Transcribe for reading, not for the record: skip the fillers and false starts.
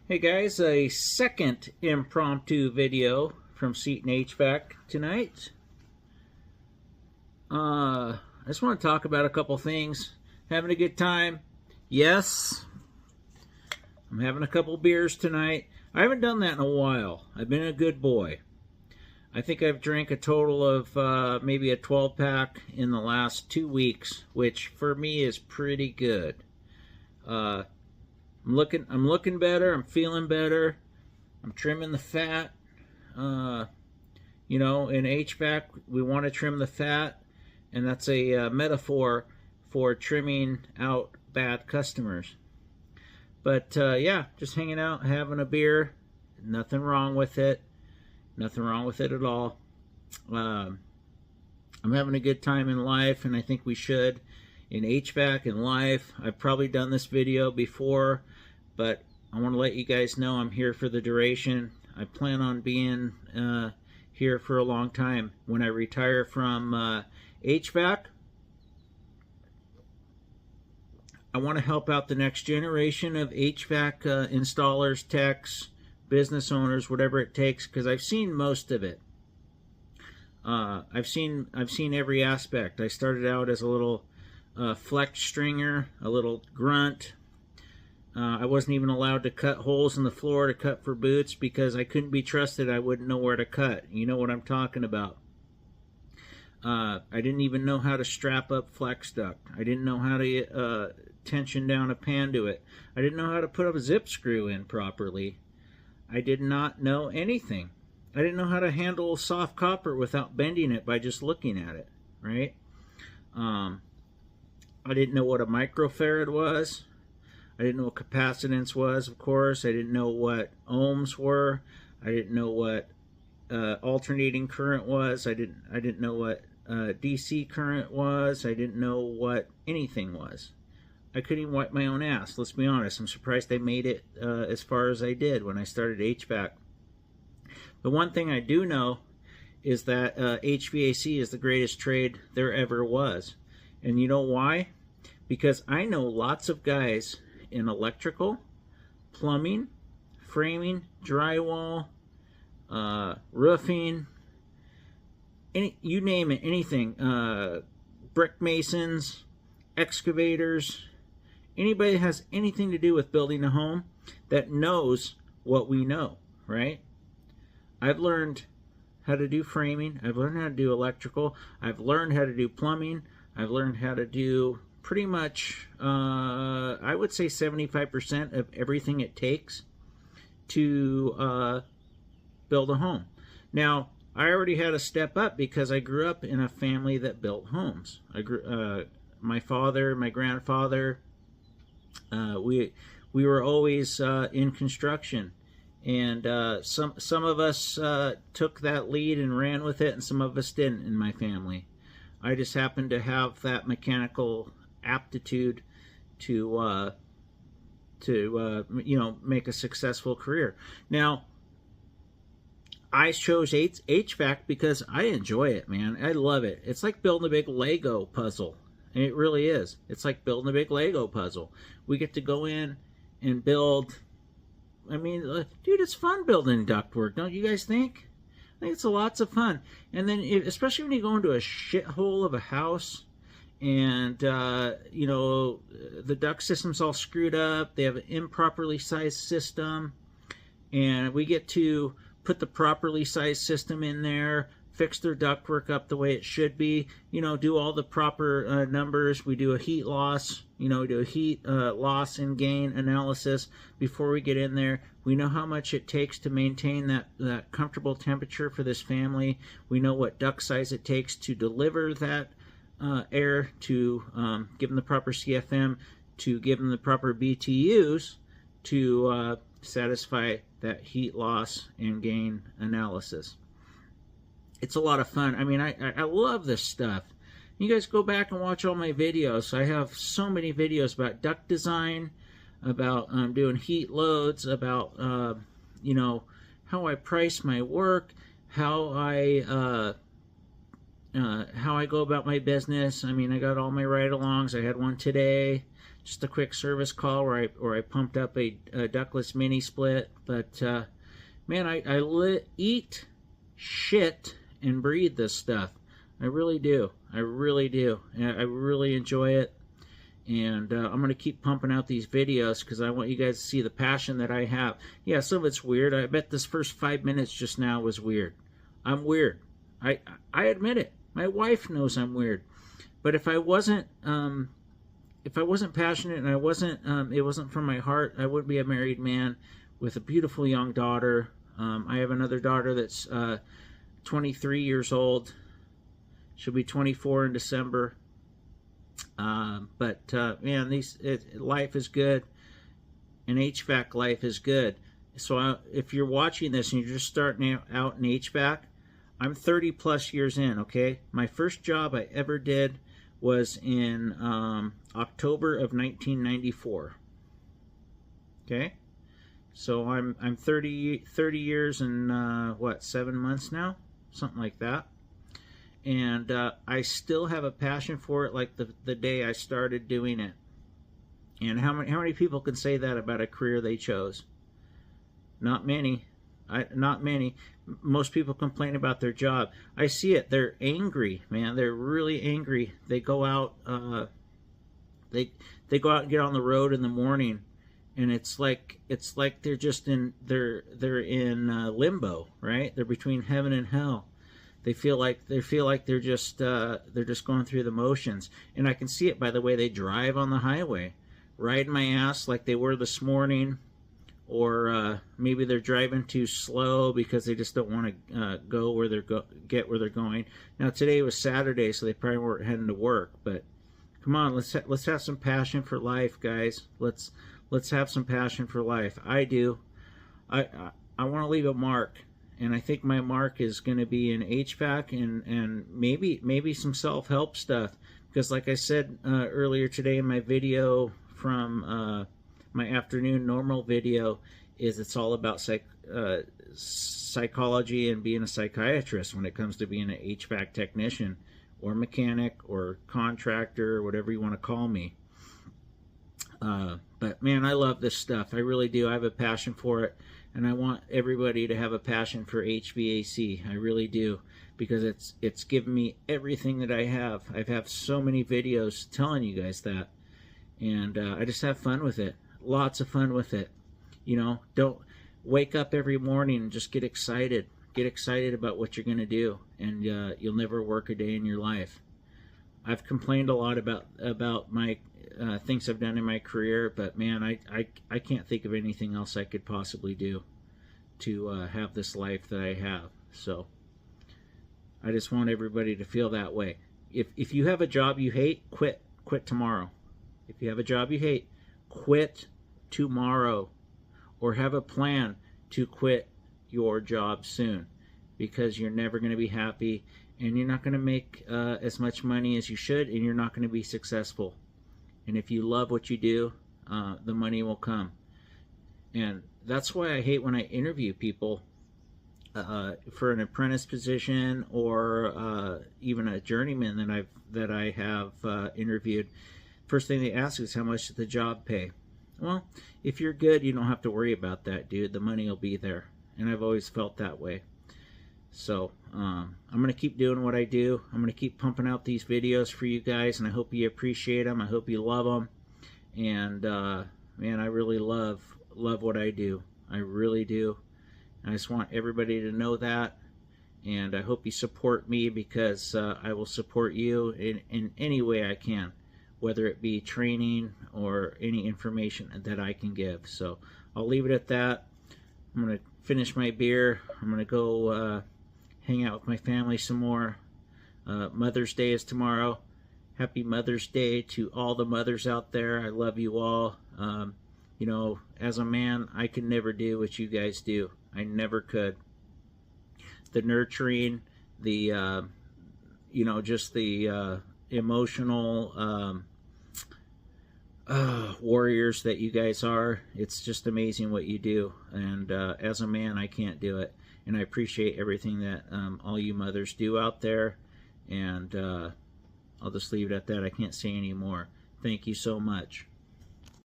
Hey guys, a second impromptu video from Seton HVAC tonight. I just want to talk about a couple things. Having a good time? Yes. I'm having a couple beers tonight. I haven't done that in a while. I've been a good boy. I think I've drank a total of maybe a 12-pack in the last 2 weeks, which for me is pretty good. I'm looking better. I'm feeling better. I'm trimming the fat. In HVAC, we want to trim the fat, and that's a metaphor for trimming out bad customers. But yeah, just hanging out, having a beer. Nothing wrong with it. Nothing wrong with it at all. I'm having a good time in life, and I think we should. In HVAC and life, I've probably done this video before, but I want to let you guys know I'm here for the duration. I plan on being here for a long time. When I retire from HVAC, I want to help out the next generation of HVAC installers, techs, business owners, whatever it takes, because I've seen most of it. I've seen every aspect. I started out as a little flex stringer, a little grunt. I wasn't even allowed to cut holes in the floor to cut for boots because I couldn't be trusted. I wouldn't know where to cut. You know what I'm talking about. I didn't even know how to strap up flex duct. I didn't know how to tension down a panduit. I didn't know how to put a zip screw in properly. I did not know anything. I didn't know how to handle soft copper without bending it by just looking at it, right? I didn't know what a microfarad was. I didn't know what capacitance was, of course. I didn't know what ohms were. I didn't know what alternating current was. I didn't know what DC current was. I didn't know what anything was. I couldn't even wipe my own ass, let's be honest. I'm surprised I made it as far as I did when I started HVAC. The one thing I do know is that HVAC is the greatest trade there ever was. And you know why? Because I know lots of guys in electrical, plumbing, framing, drywall, roofing, you name it, anything, brick masons, excavators, anybody that has anything to do with building a home that knows what we know, right? I've learned how to do framing. I've learned how to do electrical. I've learned how to do plumbing. I've learned how to do pretty much, I would say 75% of everything it takes to build a home. Now, I already had to step up because I grew up in a family that built homes. My father, my grandfather, we were always in construction. And some of us took that lead and ran with it, and some of us didn't in my family. I just happened to have that mechanical aptitude to make a successful career. Now, I chose HVAC because I enjoy it, man. I love it. It's like building a big Lego puzzle. And it really is. It's like building a big Lego puzzle. We get to go in and build. I mean, dude, it's fun building ductwork, don't you guys think? I think it's lots of fun. And then, especially when you go into a shithole of a house, and the duct system's all screwed up. They have an improperly sized system, and we get to put the properly sized system in there, fix their ductwork up the way it should be, do all the proper numbers. We do a heat loss, we do a heat loss and gain analysis before we get in there. We know how much it takes to maintain that comfortable temperature for this family. We know what duct size it takes to deliver that air, to give them the proper CFM, to give them the proper BTUs to satisfy that heat loss and gain analysis. It's a lot of fun. I mean, I love this stuff. You guys go back and watch all my videos. I have so many videos about duct design, about doing heat loads, about how I price my work, how I go about my business. I mean, I got all my ride-alongs. I had one today. just a quick service call where I pumped up a ductless mini split. But man, I eat, shit, and breathe this stuff. I really do. I really do. And I really enjoy it. And I'm going to keep pumping out these videos because I want you guys to see the passion that I have. Yeah, some of it's weird. I bet this first 5 minutes just now was weird. I'm weird. I admit it. My wife knows I'm weird. But if I wasn't passionate and it wasn't from my heart, I would be a married man with a beautiful young daughter. I have another daughter that's 23 years old. She'll be 24 in December. Man, life is good, and HVAC life is good. So if you're watching this and you're just starting out in HVAC, I'm 30 plus years in. Okay, my first job I ever did was in October of 1994. Okay, so I'm 30 years and 7 months now, something like that. And I still have a passion for it, like the day I started doing it. And how many people can say that about a career they chose? Not many. Not many. Most people complain about their job. I see it. They're angry, man. They're really angry. They go out. They go out and get on the road in the morning, and it's like they're just in limbo, right? They're between heaven and hell. They feel like they're just going through the motions, and I can see it by the way they drive on the highway, riding my ass like they were this morning, or maybe they're driving too slow because they just don't want to go where get where they're going. Now today was Saturday, so they probably weren't heading to work. But come on, let's have some passion for life, guys. Let's have some passion for life. I do. I want to leave a mark. And I think my mark is going to be in HVAC and maybe some self-help stuff. Because like I said earlier today in my video from my afternoon normal video, it's all about psychology and being a psychiatrist when it comes to being an HVAC technician or mechanic or contractor or whatever you want to call me. But man, I love this stuff. I really do. I have a passion for it. And I want everybody to have a passion for HVAC. I really do, because it's given me everything that I have. I've had so many videos telling you guys that, and I just have fun with it. Lots of fun with it. You know, don't wake up every morning and just get excited. Get excited about what you're going to do, and you'll never work a day in your life. I've complained a lot about my things I've done in my career, but man, I can't think of anything else I could possibly do to have this life that I have. So I just want everybody to feel that way. If you have a job you hate, quit tomorrow. If you have a job you hate, quit tomorrow, or have a plan to quit your job soon, because you're never going to be happy, and you're not going to make as much money as you should, and you're not going to be successful. And if you love what you do, the money will come. And that's why I hate when I interview people for an apprentice position, or even a journeyman that I have interviewed. First thing they ask is, how much does the job pay? Well, if you're good, you don't have to worry about that, dude. The money will be there. And I've always felt that way. So I'm going to keep doing what I do. I'm going to keep pumping out these videos for you guys, and I hope you appreciate them. I hope you love them. And man, I really love what I do. I really do. I just want everybody to know that. And I hope you support me, because I will support you in any way I can, whether it be training or any information that I can give. So I'll leave it at that. I'm going to finish my beer. I'm going to go hang out with my family some more. Mother's Day is tomorrow. Happy Mother's Day to all the mothers out there. I love you all. You know, as a man, I could never do what you guys do. I never could. The nurturing, the, you know, just the emotional warriors that you guys are. It's just amazing what you do. And as a man, I can't do it. And I appreciate everything that all you mothers do out there. And I'll just leave it at that. I can't say any more. Thank you so much.